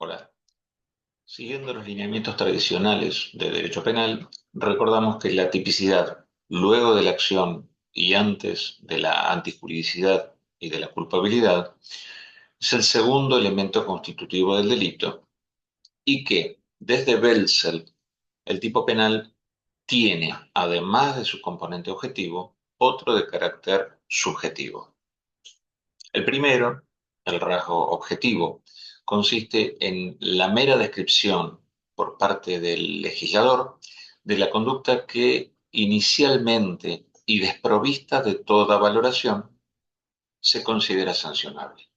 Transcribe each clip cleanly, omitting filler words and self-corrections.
Hola. Siguiendo los lineamientos tradicionales de derecho penal, recordamos que la tipicidad, luego de la acción y antes de la antijuridicidad y de la culpabilidad, es el segundo elemento constitutivo del delito y que, desde Welsel, el tipo penal tiene, además de su componente objetivo, otro de carácter subjetivo. El primero, el rasgo objetivo, consiste en la mera descripción por parte del legislador de la conducta que inicialmente y desprovista de toda valoración se considera sancionable.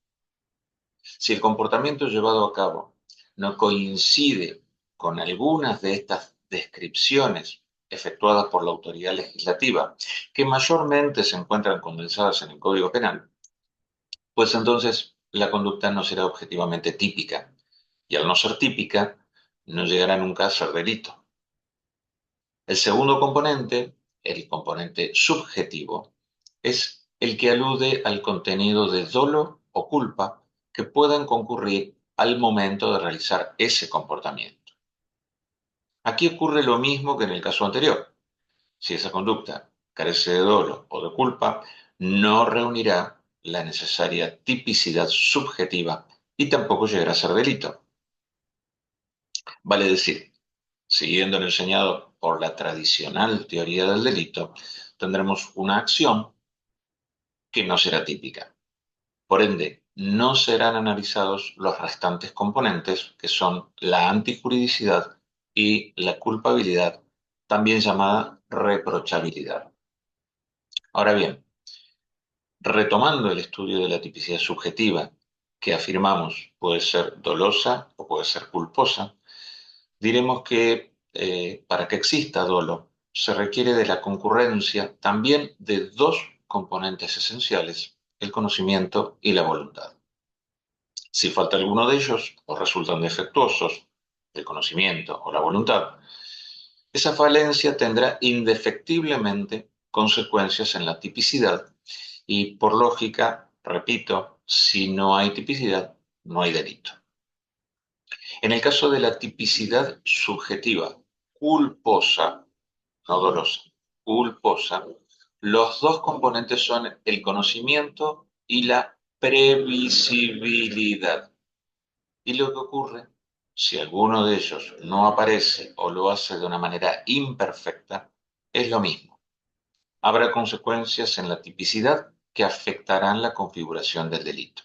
Si el comportamiento llevado a cabo no coincide con algunas de estas descripciones efectuadas por la autoridad legislativa, que mayormente se encuentran condensadas en el Código Penal, pues entonces la conducta no será objetivamente típica, y al no ser típica, no llegará nunca a ser delito. El segundo componente, el componente subjetivo, es el que alude al contenido de dolo o culpa que puedan concurrir al momento de realizar ese comportamiento. Aquí ocurre lo mismo que en el caso anterior. Si esa conducta carece de dolo o de culpa, no reunirá la necesaria tipicidad subjetiva y tampoco llegará a ser delito. Vale decir, siguiendo lo enseñado por la tradicional teoría del delito, tendremos una acción que no será típica. Por ende, no serán analizados los restantes componentes, que son la antijuridicidad y la culpabilidad, también llamada reprochabilidad. Ahora bien, retomando el estudio de la tipicidad subjetiva, que afirmamos puede ser dolosa o puede ser culposa, diremos que para que exista dolo se requiere de la concurrencia también de dos componentes esenciales, el conocimiento y la voluntad. Si falta alguno de ellos o resultan defectuosos, el conocimiento o la voluntad, esa falencia tendrá indefectiblemente consecuencias en la tipicidad y, por lógica, repito, si no hay tipicidad, no hay delito. En el caso de la tipicidad subjetiva, culposa, no dolosa, culposa, los dos componentes son el conocimiento y la previsibilidad. Y lo que ocurre, si alguno de ellos no aparece o lo hace de una manera imperfecta, es lo mismo. Habrá consecuencias en la tipicidad que afectarán la configuración del delito.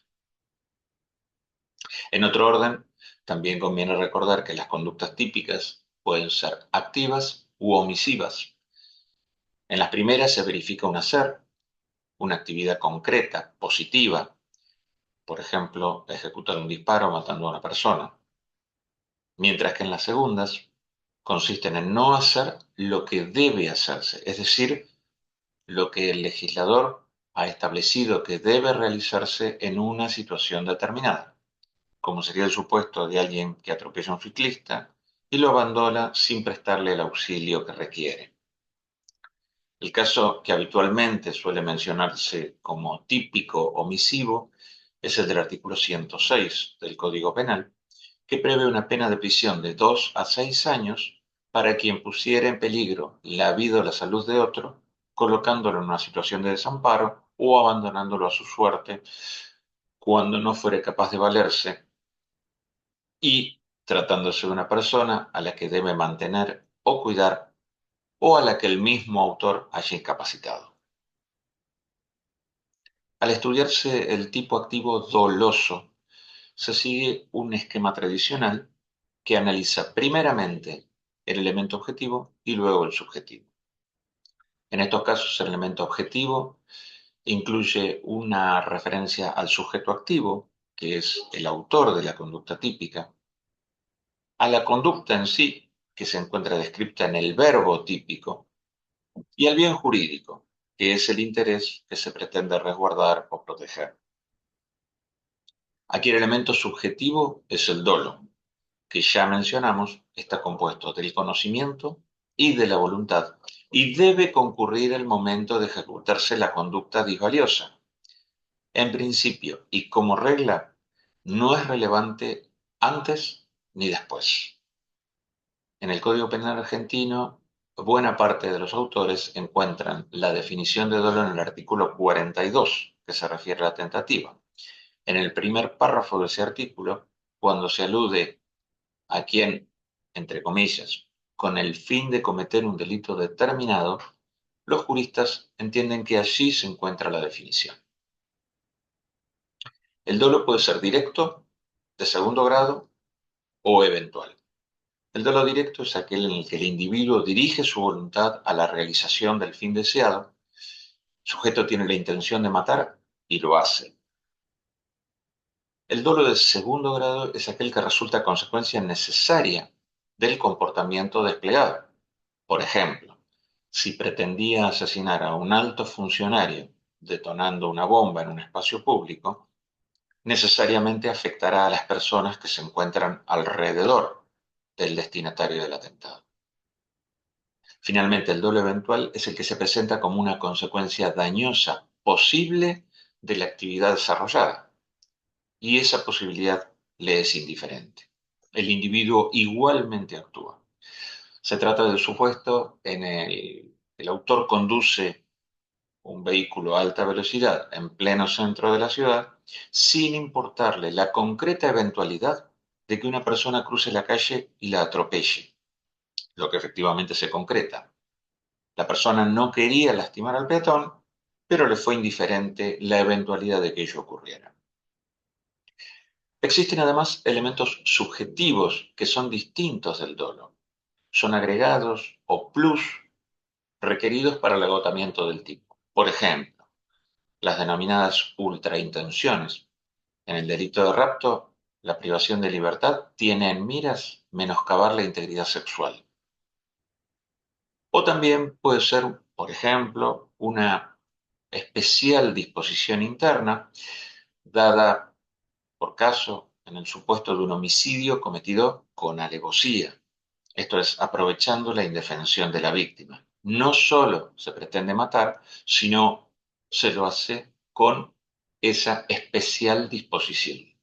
En otro orden, también conviene recordar que las conductas típicas pueden ser activas u omisivas. En las primeras se verifica un hacer, una actividad concreta, positiva, por ejemplo, ejecutar un disparo matando a una persona, mientras que en las segundas consisten en no hacer lo que debe hacerse, es decir, lo que el legislador ha establecido que debe realizarse en una situación determinada, como sería el supuesto de alguien que atropella a un ciclista y lo abandona sin prestarle el auxilio que requiere. El caso que habitualmente suele mencionarse como típico omisivo es el del artículo 106 del Código Penal, que prevé una pena de prisión de 2 a 6 años para quien pusiera en peligro la vida o la salud de otro, colocándolo en una situación de desamparo o abandonándolo a su suerte cuando no fuere capaz de valerse y tratándose de una persona a la que debe mantener o cuidar o a la que el mismo autor haya incapacitado. Al estudiarse el tipo activo doloso, se sigue un esquema tradicional que analiza primeramente el elemento objetivo y luego el subjetivo. En estos casos, el elemento objetivo incluye una referencia al sujeto activo, que es el autor de la conducta típica, a la conducta en sí, que se encuentra descrita en el verbo típico, y al bien jurídico, que es el interés que se pretende resguardar o proteger. Aquí el elemento subjetivo es el dolo, que ya mencionamos está compuesto del conocimiento y de la voluntad, y debe concurrir el momento de ejecutarse la conducta disvaliosa. En principio y como regla, no es relevante antes ni después. En el Código Penal argentino, buena parte de los autores encuentran la definición de dolo en el artículo 42, que se refiere a la tentativa. En el primer párrafo de ese artículo, cuando se alude a quien, entre comillas, con el fin de cometer un delito determinado, los juristas entienden que allí se encuentra la definición. El dolo puede ser directo, de segundo grado o eventual. El dolo directo es aquel en el que el individuo dirige su voluntad a la realización del fin deseado. El sujeto tiene la intención de matar y lo hace. El dolo de segundo grado es aquel que resulta consecuencia necesaria del comportamiento desplegado. Por ejemplo, si pretendía asesinar a un alto funcionario detonando una bomba en un espacio público, necesariamente afectará a las personas que se encuentran alrededor del destinatario del atentado. Finalmente, el dolo eventual es el que se presenta como una consecuencia dañosa posible de la actividad desarrollada, y esa posibilidad le es indiferente. El individuo igualmente actúa. Se trata del supuesto en el autor conduce un vehículo a alta velocidad en pleno centro de la ciudad, sin importarle la concreta eventualidad de que una persona cruce la calle y la atropelle, lo que efectivamente se concreta. La persona no quería lastimar al peatón, pero le fue indiferente la eventualidad de que ello ocurriera. Existen además elementos subjetivos que son distintos del dolo. Son agregados o plus requeridos para el agotamiento del tipo. Por ejemplo, las denominadas ultraintenciones. En el delito de rapto, la privación de libertad tiene en miras menoscabar la integridad sexual. O también puede ser, por ejemplo, una especial disposición interna dada por caso en el supuesto de un homicidio cometido con alevosía. Esto es, aprovechando la indefensión de la víctima. No solo se pretende matar, sino se lo hace con esa especial disposición.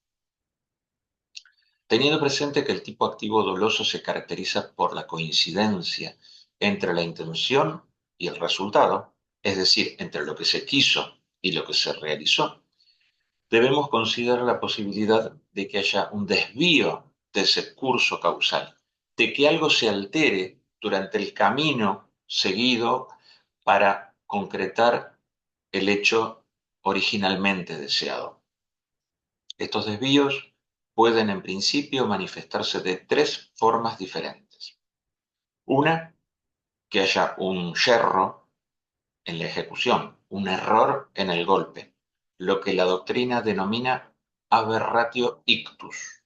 Teniendo presente que el tipo activo doloso se caracteriza por la coincidencia entre la intención y el resultado, es decir, entre lo que se quiso y lo que se realizó, debemos considerar la posibilidad de que haya un desvío de ese curso causal, de que algo se altere durante el camino seguido para concretar el hecho originalmente deseado. Estos desvíos pueden en principio manifestarse de tres formas diferentes. Una, que haya un yerro en la ejecución, un error en el golpe, lo que la doctrina denomina aberratio ictus.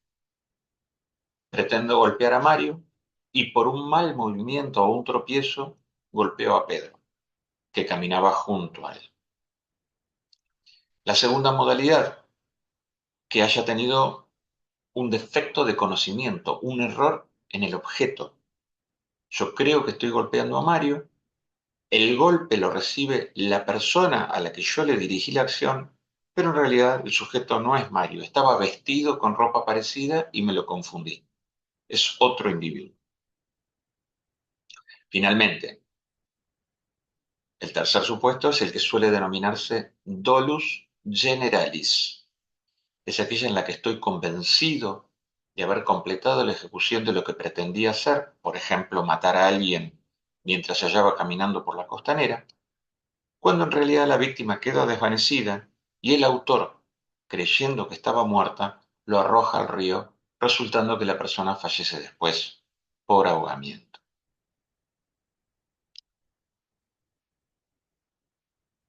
Pretendo golpear a Mario y por un mal movimiento o un tropiezo golpeo a Pedro, que caminaba junto a él. La segunda modalidad, que haya tenido un defecto de conocimiento, un error en el objeto. Yo creo que estoy golpeando a Mario, el golpe lo recibe la persona a la que yo le dirigí la acción, pero en realidad el sujeto no es Mario, estaba vestido con ropa parecida y me lo confundí. Es otro individuo. Finalmente, el tercer supuesto es el que suele denominarse dolus generalis. Es aquella en la que estoy convencido de haber completado la ejecución de lo que pretendía hacer, por ejemplo, matar a alguien mientras se hallaba caminando por la costanera, cuando en realidad la víctima queda desvanecida y el autor, creyendo que estaba muerta, lo arroja al río, resultando que la persona fallece después por ahogamiento.